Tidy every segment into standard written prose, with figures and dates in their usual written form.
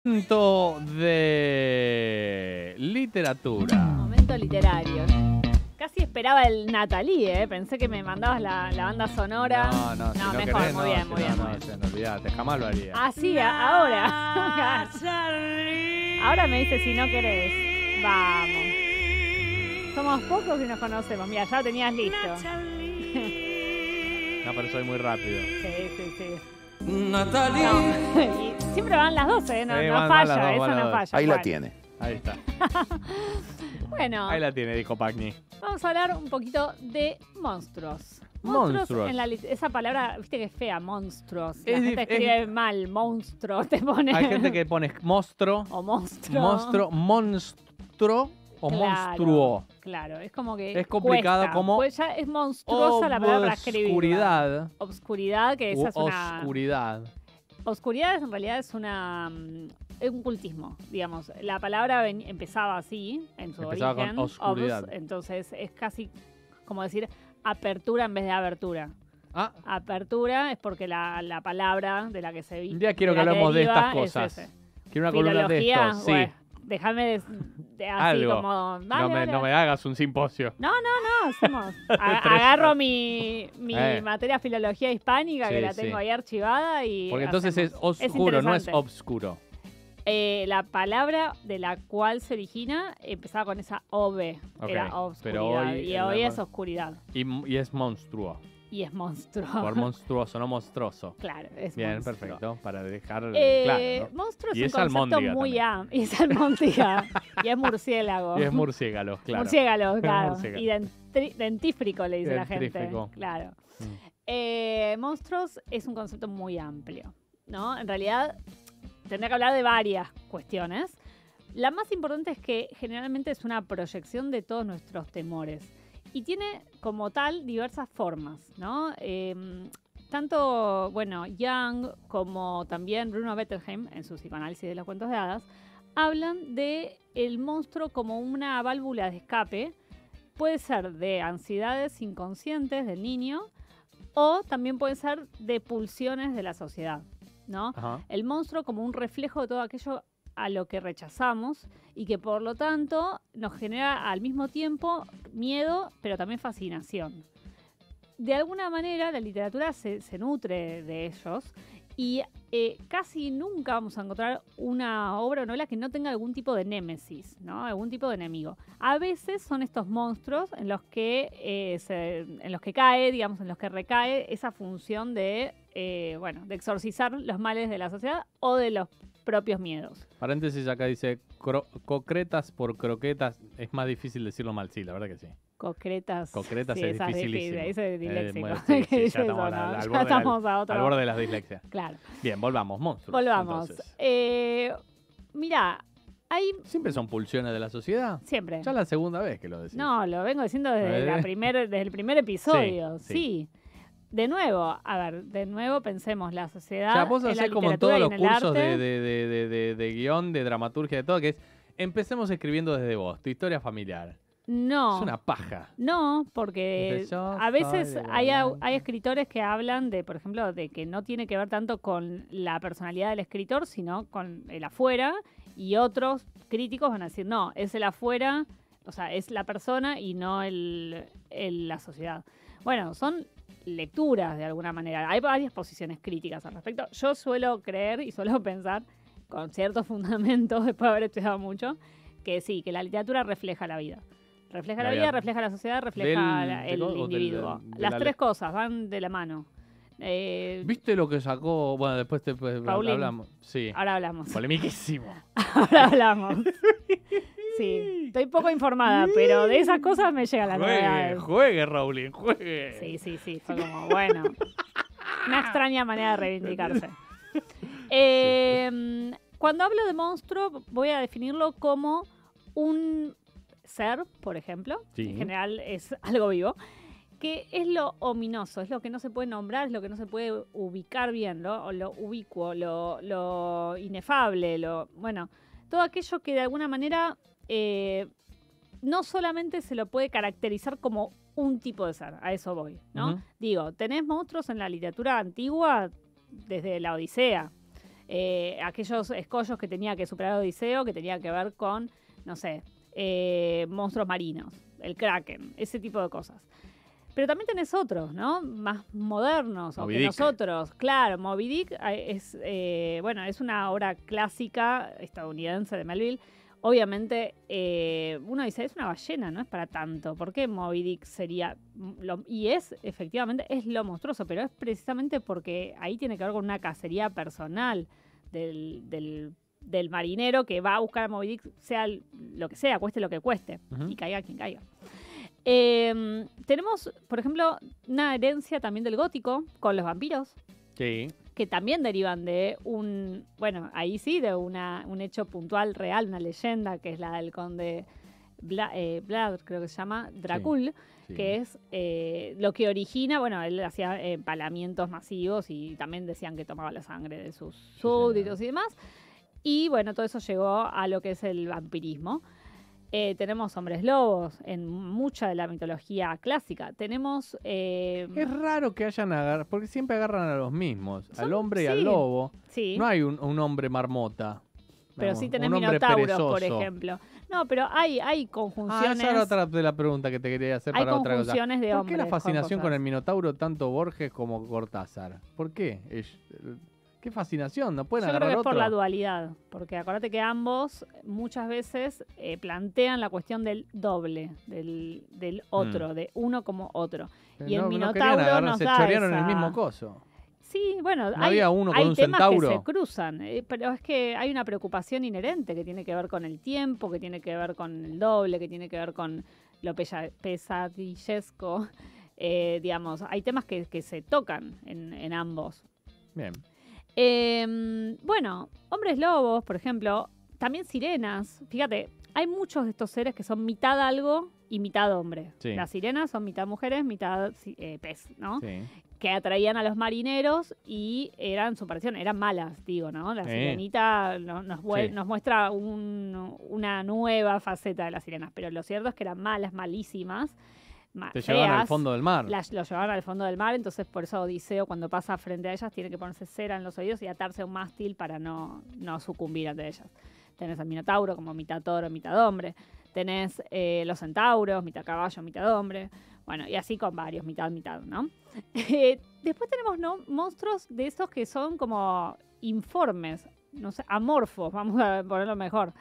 Momento de literatura. Momento literario. Casi esperaba el Natalie, Pensé que me mandabas la banda sonora. No, si no mejor, querés, muy bien, muy bien. No, olvidate, jamás lo haría. Ah, sí, ahora. Ahora me dice si no querés. Vamos. Somos pocos y nos conocemos. Mira, ya lo tenías listo. No, pero soy muy rápido. Sí. Natalie. No. Y siempre van las 12, no falla, eso no falla. Ahí la tiene. Ahí está. Bueno, Ahí la tiene, dijo Pacni. vamos a hablar un poquito de monstruos. Monstruos. Esa palabra, viste que es fea, monstruos. La Es gente escribe mal, monstruo, te pone. Hay gente que pone monstruo, O monstruo. monstruo o Claro, monstruo. Claro, es como que Es complicado cuesta, como pues ya es monstruosa la palabra para escribir. Obscuridad. Obscuridad, que esa es una... Oscuridad. Oscuridad en realidad es es un cultismo, digamos. La palabra empezaba así, en su Empezaba origen. con oscuridad. Entonces es casi como decir apertura en vez de abertura. Ah, Apertura es porque la palabra de la que se un día quiero que hablemos de estas cosas. Quiero una columna de Filología, esto, sí. bueno, déjame así Algo. como... No me hagas un simposio. No, hacemos. Agarro mi materia filología hispánica, Sí, que la sí. tengo ahí archivada y Porque entonces es hacemos. oscuro, no es interesante. obscuro. La palabra de la cual se origina empezaba con esa OB, Ok, era pero obscuridad, hoy y en hoy la- es oscuridad. Y es monstruo. Y es monstruo. Por monstruoso, no monstruoso. Claro, es Bien, monstruo. perfecto. Para dejar claro. ¿no? Monstruo Y es es un concepto almóndiga muy también. amplio. Y es almóndiga. Y es murciélago. Y es murciélago, claro. Murciélago, claro. Murciélago. Y dentífrico le dice la gente. Dentífrico. Claro. Mm. Monstruos es un concepto muy amplio, ¿no? En realidad, tendría que hablar de varias cuestiones. La más importante es que generalmente es una proyección de todos nuestros temores. Y tiene como tal diversas formas, ¿no? Tanto, bueno, Jung como también Bruno Bettelheim, en su psicoanálisis de los cuentos de hadas, hablan de el monstruo como una válvula de escape. Puede ser de ansiedades inconscientes del niño o también puede ser de pulsiones de la sociedad, ¿no? Ajá. El monstruo como un reflejo de todo aquello a lo que rechazamos y que por lo tanto nos genera al mismo tiempo miedo, pero también fascinación. De alguna manera la literatura se nutre de ellos y casi nunca vamos a encontrar una obra o novela que no tenga algún tipo de némesis, ¿no? Algún tipo de enemigo. A veces son estos monstruos en los que cae, digamos, en los que recae esa función de exorcizar los males de la sociedad o de los propios miedos. Paréntesis acá dice, concretas por croquetas. Es más difícil decirlo mal, sí, la verdad que sí. Concretas. Concretas sí, es esa dificilísimo. Ese es disléxico. Bueno, sí, ¿Qué ya dice estamos, eso, no? al, Ya borde estamos de a otro. al borde de las dislexias. Claro. Bien, volvamos, monstruos. Volvamos. Entonces. Mirá, hay Siempre son pulsiones de la sociedad. siempre. Ya la segunda vez que lo decís. No, lo vengo diciendo desde el primer episodio. Sí. De nuevo, pensemos, la sociedad. O sea, vos en la hacés como en literatura todos y los en el cursos arte. de guión, de dramaturgia, de todo, que es empecemos escribiendo desde vos, tu historia familiar. No. Es una paja. No, porque Yo a veces soy de hay Guadalajara. escritores que hablan de, por ejemplo, de que no tiene que ver tanto con la personalidad del escritor, sino con el afuera, y otros críticos van a decir, no, es el afuera, o sea, es la persona y no la sociedad. Bueno, son lecturas de alguna manera. Hay varias posiciones críticas al respecto. Yo suelo creer y suelo pensar, con ciertos fundamentos, después de haber estudiado mucho, que sí, que la literatura refleja la vida. Refleja la vida, refleja la sociedad, refleja el individuo. Las tres cosas van de la mano. ¿Viste lo que sacó? Bueno, después Paulín. hablamos. Sí. Ahora hablamos. Polemiquísimo. Ahora hablamos. Sí, estoy poco informada, pero de esas cosas me llegan las novedades. Juegue, Rowling, juegue. Sí. Fue como, bueno. Una extraña manera de reivindicarse. Cuando hablo de monstruo, voy a definirlo como un ser, por ejemplo. Sí. En general es algo vivo. Que es lo ominoso, es lo que no se puede nombrar, es lo que no se puede ubicar bien, lo ubicuo, lo inefable, bueno, todo aquello que de alguna manera no solamente se lo puede caracterizar como un tipo de ser, a eso voy, ¿no? Ujú. Digo, tenés monstruos en la literatura antigua desde la Odisea. aquellos escollos que tenía que superar Odiseo, que tenía que ver con, no sé, monstruos marinos, el Kraken, ese tipo de cosas. Pero también tenés otros, ¿no? Más modernos, o que nosotros. Claro, Moby Dick es una obra clásica estadounidense de Melville. Obviamente, uno dice, es una ballena, no es para tanto. ¿Por qué Moby Dick sería...? Efectivamente, es lo monstruoso, pero es precisamente porque ahí tiene que ver con una cacería personal del marinero que va a buscar a Moby Dick, sea lo que sea, cueste lo que cueste, y caiga quien caiga. Tenemos, por ejemplo, una herencia también del gótico con los vampiros. Sí. Que también derivan de de un hecho puntual real, una leyenda, que es la del conde Vlad, creo que se llama, Dracul, sí. que es lo que origina, él hacía empalamientos masivos y también decían que tomaba la sangre de sus súbditos y demás. Y todo eso llegó a lo que es el vampirismo. Tenemos hombres lobos en mucha de la mitología clásica. Tenemos... Es raro que hayan agarrado, porque siempre agarran a los mismos, al hombre y sí, al lobo. Sí. No hay un hombre marmota. Pero Vamos, sí tenés un hombre minotauros, perezoso. por ejemplo. No, pero hay conjunciones... Esa era otra de la pregunta que te quería hacer para otra cosa. Hay conjunciones de hombres. ¿Por qué la fascinación con el minotauro tanto Borges como Cortázar? ¿Por qué? ¿Qué fascinación? ¿No pueden agarrar otro? Yo creo que es otro? por la dualidad, porque acuérdate que ambos muchas veces plantean la cuestión del doble, del otro, de uno como otro. Pero y el no minotauro nos se da chorearon esa... el mismo coso. Sí, ¿No había uno con un temas centauro? que se cruzan, pero es que hay una preocupación inherente que tiene que ver con el tiempo, que tiene que ver con el doble, que tiene que ver con lo pesadillesco. Digamos, hay temas que se tocan en ambos. Bien. Hombres lobos, por ejemplo, también sirenas. Fíjate, hay muchos de estos seres que son mitad algo y mitad hombre. Sí. Las sirenas son mitad mujeres, mitad pez, ¿no? Sí. Que atraían a los marineros y eran su aparición, eran malas, digo, ¿no? La sirenita nos muestra una nueva faceta de las sirenas, pero lo cierto es que eran malas, malísimas. Te llevaban al fondo del mar. Lo llevaban al fondo del mar, entonces por eso Odiseo cuando pasa frente a ellas tiene que ponerse cera en los oídos y atarse a un mástil para no sucumbir ante ellas. Tenés al minotauro como mitad toro, mitad hombre. Tenés los centauros, mitad caballo, mitad hombre. Y así con varios, mitad, ¿no? Después tenemos monstruos de esos que son como informes, no sé, amorfos, vamos a ponerlo mejor.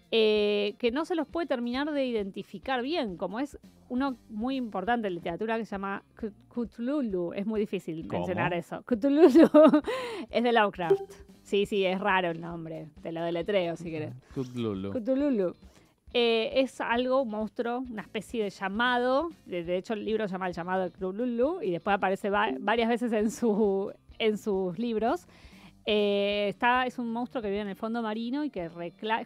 Que no se los puede terminar de identificar bien, como es uno muy importante en literatura que se llama Cthulhu. Es muy difícil mencionar eso. Cthulhu es de Lovecraft. Sí, es raro el nombre. Te lo deletreo si querés. Cthulhu. Es un monstruo, una especie de llamado. De hecho, el libro se llama El llamado de Cthulhu y después aparece varias veces en sus libros. Es un monstruo que vive en el fondo marino y que es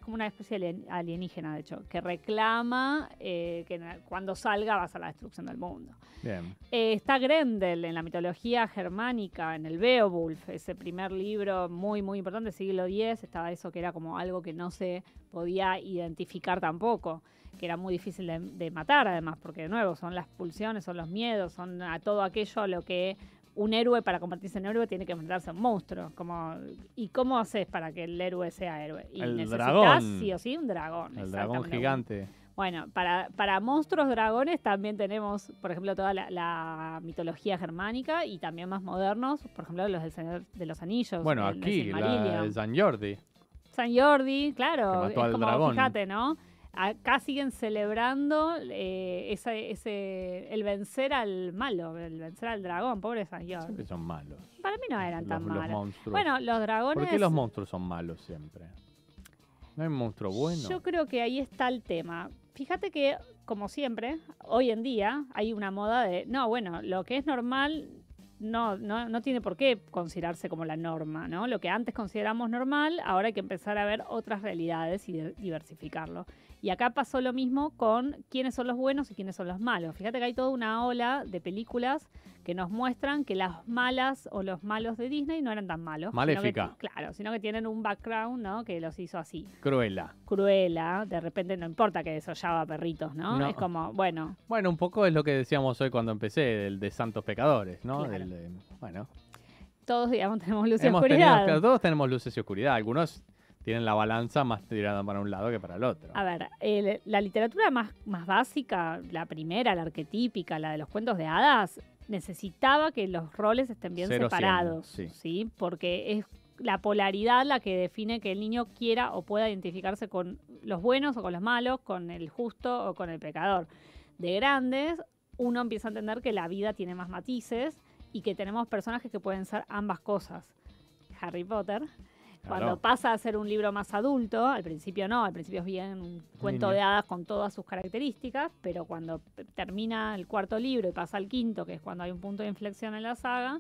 como una especie de alienígena, de hecho, que reclama que cuando salga va a ser la destrucción del mundo. Bien. Está Grendel en la mitología germánica, en el Beowulf, ese primer libro muy, muy importante, siglo X, estaba eso que era como algo que no se podía identificar tampoco, que era muy difícil de matar además, porque de nuevo son las pulsiones, son los miedos, son a todo aquello a lo que un héroe para convertirse en héroe tiene que enfrentarse a un monstruo. ¿Y cómo haces para que el héroe sea héroe? Y necesitas dragón. Sí o sí un dragón. El dragón gigante. Bueno, para monstruos dragones también tenemos, por ejemplo, toda la mitología germánica y también más modernos, por ejemplo, los del Señor de los Anillos. Bueno, aquí, el San Jordi. San Jordi, claro. Que mató al como, dragón. Fíjate, ¿no? Acá siguen celebrando el vencer al malo, el vencer al dragón, pobre San Jordi. Siempre son malos. Para mí no eran tan malos. Los monstruos. Bueno, los dragones... ¿Por qué los monstruos son malos siempre? ¿No hay un monstruo bueno? Yo creo que ahí está el tema. Fíjate que, como siempre, hoy en día hay una moda de... lo que es normal no tiene por qué considerarse como la norma, ¿no? Lo que antes consideramos normal, ahora hay que empezar a ver otras realidades y diversificarlo. Y acá pasó lo mismo con quiénes son los buenos y quiénes son los malos. Fíjate que hay toda una ola de películas que nos muestran que las malas o los malos de Disney no eran tan malos. Maléfica. Sino que tienen un background, ¿no? Que los hizo así. Cruella. De repente no importa que desollaba perritos, ¿no? Es como, bueno. Bueno, un poco es lo que decíamos hoy cuando empecé, el de Santos Pecadores, ¿no? Claro. Todos, digamos, tenemos luz y oscuridad. Claro, todos tenemos luces y oscuridad. Algunos tienen la balanza más tirada para un lado que para el otro. A ver, la literatura más básica, la primera, la arquetípica, la de los cuentos de hadas, necesitaba que los roles estén bien 0-100, separados, sí. ¿sí? Porque es la polaridad la que define que el niño quiera o pueda identificarse con los buenos o con los malos, con el justo o con el pecador. De grandes, uno empieza a entender que la vida tiene más matices y que tenemos personajes que pueden ser ambas cosas. Harry Potter, cuando pasa a ser un libro más adulto, al principio no, al principio es bien un cuento de hadas con todas sus características, pero cuando termina el cuarto libro y pasa al quinto, que es cuando hay un punto de inflexión en la saga,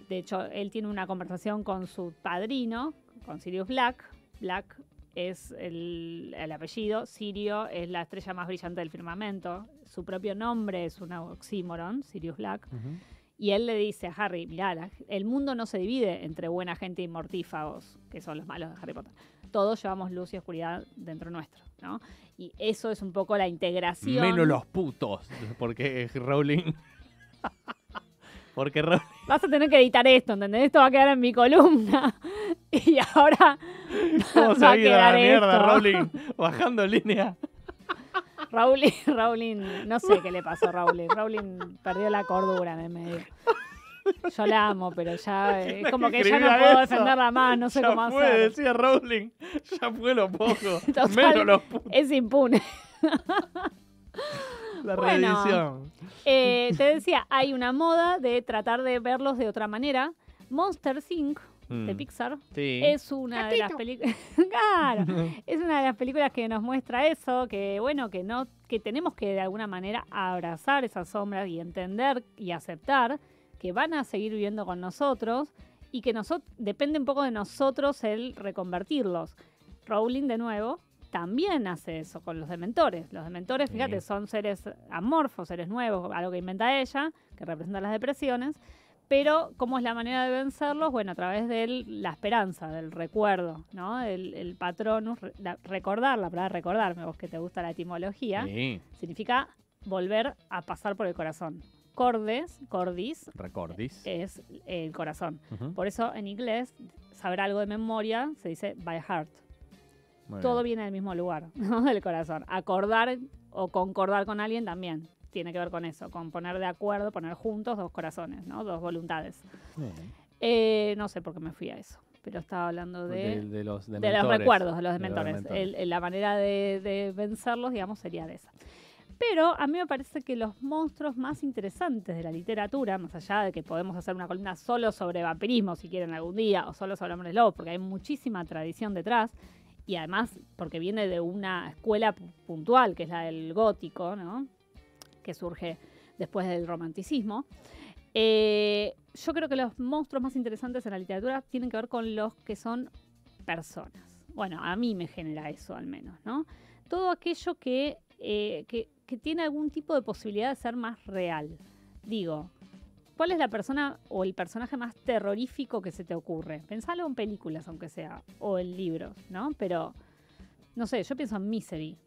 de hecho él tiene una conversación con su padrino, con Sirius Black. Black es el apellido, Sirio es la estrella más brillante del firmamento, su propio nombre es un oxímoron, Sirius Black. Y él le dice a Harry, mirá, el mundo no se divide entre buena gente y mortífagos, que son los malos de Harry Potter. Todos llevamos luz y oscuridad dentro nuestro, ¿no? Y eso es un poco la integración. Menos los putos, porque Rowling... porque Rowling... Vas a tener que editar esto, ¿entendés? Esto va a quedar en mi columna. Y ahora ¿Cómo se va ha a ido a quedar la mierda esto. Rowling bajando línea? Rowling, no sé qué le pasó a Rowling. Rowling perdió la cordura en el medio. Yo la amo, pero ya es como que ya no puedo defenderla más, no sé cómo hacer. Ya fue, decía Rowling, ya fue lo poco, Total, menos los putos. es impune. La Bueno, reedición. Te decía, hay una moda de tratar de verlos de otra manera. Monster Inc. de Pixar Sí. es una de las películas. Claro, es una de las películas que nos muestra eso, que bueno, que tenemos que de alguna manera abrazar esas sombras y entender y aceptar que van a seguir viviendo con nosotros y que depende un poco de nosotros el reconvertirlos. Rowling, de nuevo, también hace eso con los dementores. Los dementores, fíjate, son seres amorfos, seres nuevos, algo que inventa ella, que representa las depresiones. Pero, ¿cómo es la manera de vencerlos? Bueno, a través de la esperanza, del recuerdo, ¿no? El patronus, recordar, la palabra recordarme, vos que te gusta la etimología, significa volver a pasar por el corazón. Cordis, Recordis. es el corazón. Por eso, en inglés, saber algo de memoria se dice by heart. Muy Todo bien. viene del mismo lugar, ¿no? Del corazón. Acordar o concordar con alguien también tiene que ver con eso, con poner de acuerdo, poner juntos dos corazones, ¿no? Dos voluntades. No sé por qué me fui a eso, pero estaba hablando de los recuerdos, de los dementores. dementores. La manera de vencerlos, digamos, sería de esa. Pero a mí me parece que los monstruos más interesantes de la literatura, más allá de que podemos hacer una columna solo sobre vampirismo, si quieren algún día, o solo sobre hombres lobos, porque hay muchísima tradición detrás, y además porque viene de una escuela puntual, que es la del gótico, ¿no? Que surge después del romanticismo. Yo creo que los monstruos más interesantes en la literatura tienen que ver con los que son personas. Bueno, a mí me genera eso al menos, ¿no? Todo aquello que tiene algún tipo de posibilidad de ser más real. Digo, ¿cuál es la persona o el personaje más terrorífico que se te ocurre? Pensalo en películas, aunque sea, o en libros, ¿no? Pero, no sé, yo pienso en Misery.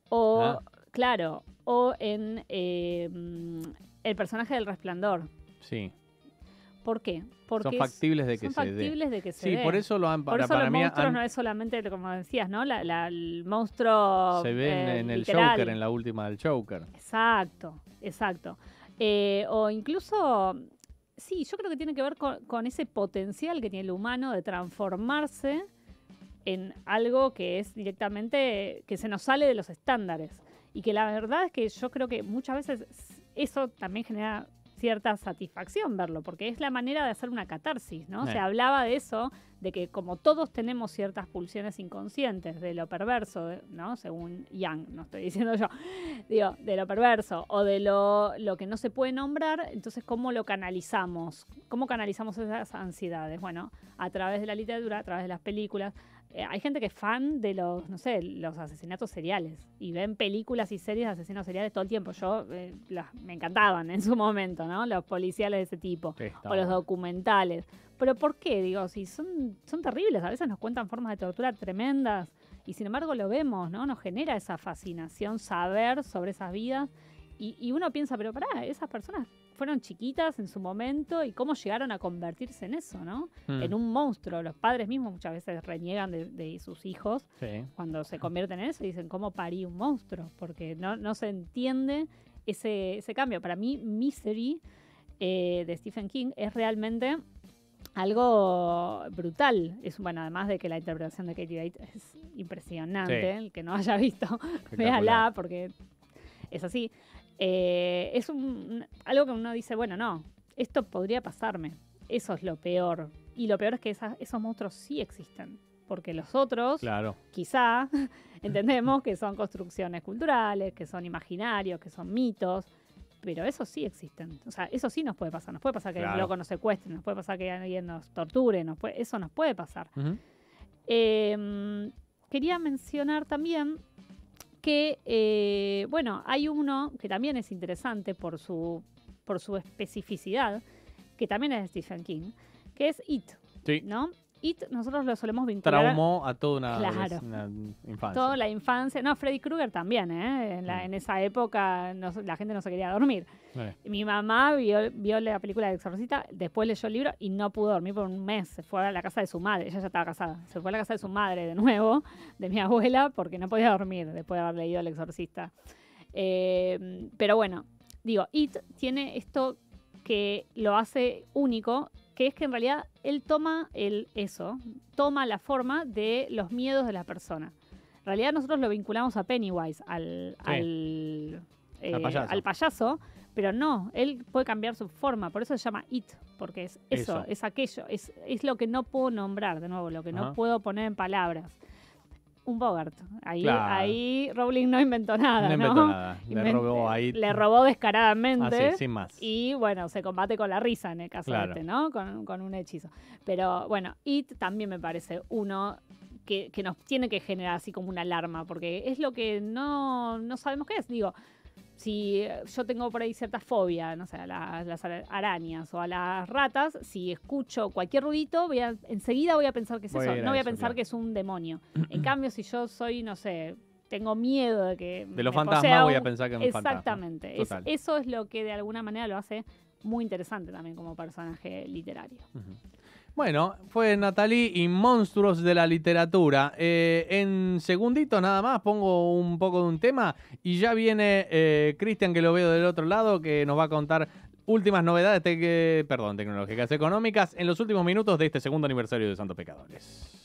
O, claro, o en el personaje del Resplandor. Sí. ¿Por qué? Porque son factibles de que son se factibles de que se Sí, dé. por eso lo han Por eso para los mí monstruos no es solamente, como decías, ¿no? El monstruo se ven en el literal. Joker, en la última del Joker. Exacto. O incluso, sí, yo creo que tiene que ver con ese potencial que tiene el humano de transformarse en algo que es directamente, que se nos sale de los estándares. Y que la verdad es que yo creo que muchas veces eso también genera cierta satisfacción verlo, porque es la manera de hacer una catarsis, ¿no? Se hablaba de eso, de que como todos tenemos ciertas pulsiones inconscientes de lo perverso, ¿no? Según Jung, no estoy diciendo yo, digo, de lo perverso o de lo que no se puede nombrar, entonces ¿cómo lo canalizamos? ¿Cómo canalizamos esas ansiedades? Bueno, a través de la literatura, a través de las películas. Hay gente que es fan de los, no sé, los asesinatos seriales y ven películas y series de asesinos seriales todo el tiempo. Yo, me encantaban en su momento, ¿no? Los policiales de ese tipo, o los documentales. ¿Pero por qué? Digo, si son terribles, a veces nos cuentan formas de tortura tremendas y sin embargo lo vemos, ¿no? Nos genera esa fascinación saber sobre esas vidas y uno piensa, pero pará, esas personas fueron chiquitas en su momento y cómo llegaron a convertirse en eso, ¿no? Mm. En un monstruo. Los padres mismos muchas veces reniegan de sus hijos Sí. cuando se convierten en eso y dicen, ¿cómo parí un monstruo? Porque no se entiende ese cambio. Para mí, Misery de Stephen King es realmente algo brutal. Bueno, además de que la interpretación de Katie Bates es impresionante. Sí. El que no haya visto, véala, porque es así. Es algo que uno dice, bueno, no, esto podría pasarme. Eso es lo peor. Y lo peor es que esos monstruos sí existen. Porque los otros, Claro. quizá, entendemos que son construcciones culturales, que son imaginarios, que son mitos. Pero eso sí existen. O sea, eso sí nos puede pasar. Nos puede pasar que Claro. el loco nos secuestre, nos puede pasar que alguien nos torture, eso nos puede pasar. Ujú. Quería mencionar también que, bueno, hay uno que también es interesante por su especificidad, que también es de Stephen King, que es It, Sí. ¿no? It nosotros lo solemos vincular Traumó a toda una, Claro. una infancia. toda la infancia. No, Freddy Krueger también, ¿eh? En esa época la gente no se quería dormir. Mi mamá vio la película de Exorcista, después leyó el libro y no pudo dormir por un mes. Se fue a la casa de su madre, ella ya estaba casada. Se fue a la casa de su madre de nuevo, de mi abuela, porque no podía dormir después de haber leído El Exorcista. Pero bueno, digo, It tiene esto que lo hace único, que es que en realidad él toma la forma de los miedos de la persona. En realidad nosotros lo vinculamos a Pennywise, al payaso, pero no, él puede cambiar su forma, por eso se llama It, porque es eso. Es aquello, es lo que no puedo nombrar, de nuevo, lo que no puedo poner en palabras. Un Bogart. Ahí Rowling no inventó nada, No inventó nada. Le robó descaradamente. Así, sin más. Y bueno, se combate con la risa en el caso de ¿no? Con un hechizo. Pero bueno, It también me parece uno que nos tiene que generar así como una alarma, porque es lo que no sabemos qué es. Digo, si yo tengo por ahí cierta fobia, no sé, a las arañas o a las ratas, si escucho cualquier ruidito, enseguida voy a pensar que es eso. No voy a pensar que es un demonio. En cambio, si yo soy, no sé, tengo miedo de que de los fantasmas voy a pensar que es un fantasma. Exactamente. Eso es lo que de alguna manera lo hace muy interesante también como personaje literario. Bueno, fue Natalie y Monstruos de la Literatura. En segundito nada más pongo un poco de un tema y ya viene Cristian, que lo veo del otro lado, que nos va a contar últimas novedades tecnológicas, económicas en los últimos minutos de este segundo aniversario de Santos Pecadores.